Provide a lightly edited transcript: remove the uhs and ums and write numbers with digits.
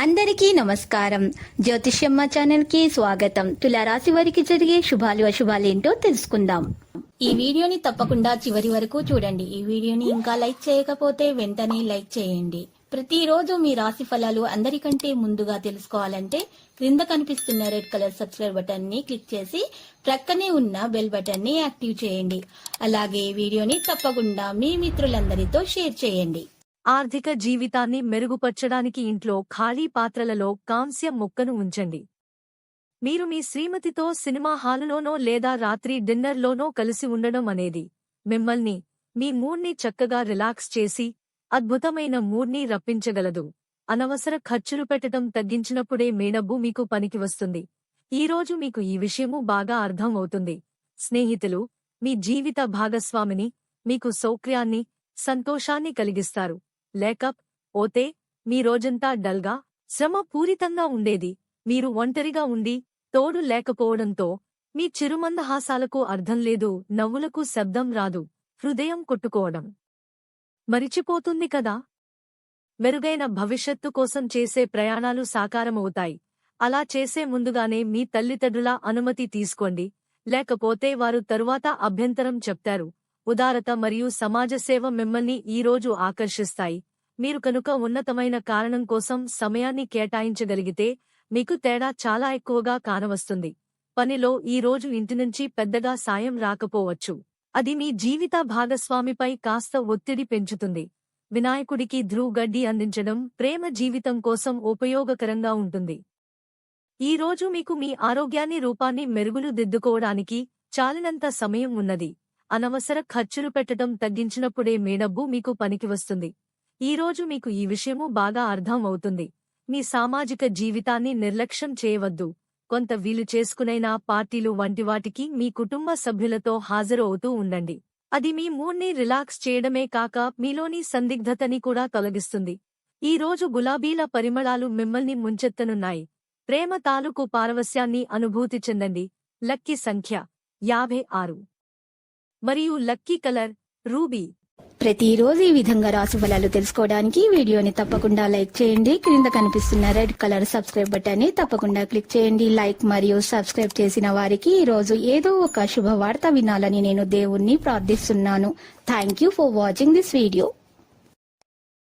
అందరికీ నమస్కారం. జ్యోతిష్యమ్మ ఛానల్ కి స్వాగతం. తులారాశి వారికి జరిగే శుభాలు అశుభాలేంటో తెలుసుకుందాం. ఈ వీడియోని తప్పకుండా చివరి వరకు చూడండి. ఈ వీడియోని ఇంకా లైక్ చేయకపోతే వెంటనే లైక్ చేయండి. ప్రతిరోజు మీ రాశి ఫలాలు అందరికంటే ముందుగా తెలుసుకోవాలంటే క్రింద కనిపిస్తున్న రెడ్ కలర్ సబ్స్క్రైబ్ బటన్ ని క్లిక్ చేసి ప్రక్కనే ఉన్న బెల్ బటన్ ని యాక్టివ్ చేయండి. అలాగే వీడియోని తప్పకుండా మీ మిత్రులందరితో షేర్ చేయండి. ఆర్థిక జీవితాన్ని మెరుగుపరచడానికి ఇంట్లో ఖాళీ పాత్రలలో కాంస్య ముక్కను ఉంచండి. మీరు మీ శ్రీమతితో సినిమా హాలులోనో లేదా రాత్రి డిన్నర్లోనో కలిసి ఉండడం అనేది మిమ్మల్ని మీ మూడ్ని చక్కగా రిలాక్స్ చేసి అద్భుతమైన మూడ్ని రప్పించగలదు. అనవసర ఖర్చులు పెట్టడం తగ్గించినప్పుడే మేడబ్బు మీకు పనికి వస్తుంది. ఈరోజు మీకు ఈ విషయము బాగా అర్థం అవుతుంది. స్నేహితులు మీ జీవిత భాగస్వామిని మీకు సౌఖ్యాన్ని సంతోషాన్ని కలిగిస్తారు. లేకపోతే మీ రోజంతా డల్గా శ్రమ పూరితంగా ఉండేది. మీరు ఒంటరిగా ఉండి తోడు లేకపోవడంతో మీ చిరుమందహాసాలకు అర్థం లేదు, నవ్వులకు శబ్దం రాదు, హృదయం కొట్టుకోవడం మరిచిపోతుంది కదా. మెరుగైన భవిష్యత్తు కోసం చేసే ప్రయాణాలు సాకారమవుతాయి. అలా చేసే ముందుగానే మీ తల్లిదండ్రుల అనుమతి తీసుకోండి, లేకపోతే వారు తరువాత అభ్యంతరం చెప్తారు. ఉదారత మరియు సమాజ సేవ మిమ్మల్ని ఈరోజు ఆకర్షిస్తాయి. మీరు కనుక ఉన్నతమైన కారణం కోసం సమయాన్ని కేటాయించగలిగితే మీకు తేడా చాలా ఎక్కువగా కానవస్తుంది. పనిలో ఈరోజు ఇంటినుంచి పెద్దగా సాయం రాకపోవచ్చు. అది మీ జీవిత భాగస్వామిపై కాస్త ఒత్తిడి పెంచుతుంది. వినాయకుడికి ధ్రువ్ గడ్డి అందించడం ప్రేమ జీవితం కోసం ఉపయోగకరంగా ఉంటుంది. ఈరోజు మీకు మీ ఆరోగ్యాన్ని రూపాన్ని మెరుగులు దిద్దుకోవడానికి చాలినంత సమయం ఉన్నది. అనవసర ఖర్చులు పెట్టడం తగ్గించినప్పుడే మేడబ్బు మీకు పనికి వస్తుంది. ఈరోజు మీకు ఈ విషయము బాగా అర్థం అవుతుంది. మీ సామాజిక జీవితాన్ని నిర్లక్ష్యం చేయవద్దు. కొంత వీలు చేసుకునైనా పార్టీలు వంటివాటికి మీ కుటుంబ సభ్యులతో హాజరు అవుతూ ఉండండి. అది మీ మూడ్ని రిలాక్స్ చేయడమే కాక మీలోని సందిగ్ధతని కూడా తొలగిస్తుంది. ఈరోజు గులాబీల పరిమళాలు మిమ్మల్ని ముంచెత్తనున్నాయి. ప్రేమ తాలూకు పారవస్యాన్ని అనుభూతి చెందండి. లక్కీ సంఖ్య 56 మరియు లక్కీ కలర్ రూబీ. ప్రతిరోజు ఈ విధంగా రాశి ఫలాలు తెలుసుకోవడానికి వీడియోని తప్పకుండా లైక్ చేయండి. క్రింద కనిపిస్తున్న రెడ్ కలర్ సబ్స్క్రైబ్ బటన్ ని తప్పకుండా క్లిక్ చేయండి. లైక్ మరియు సబ్స్క్రైబ్ చేసిన వారికి ఈ రోజు ఏదో ఒక శుభవార్త వినాలని నేను దేవుణ్ణి ప్రార్థిస్తున్నాను. Thank you for watching this video.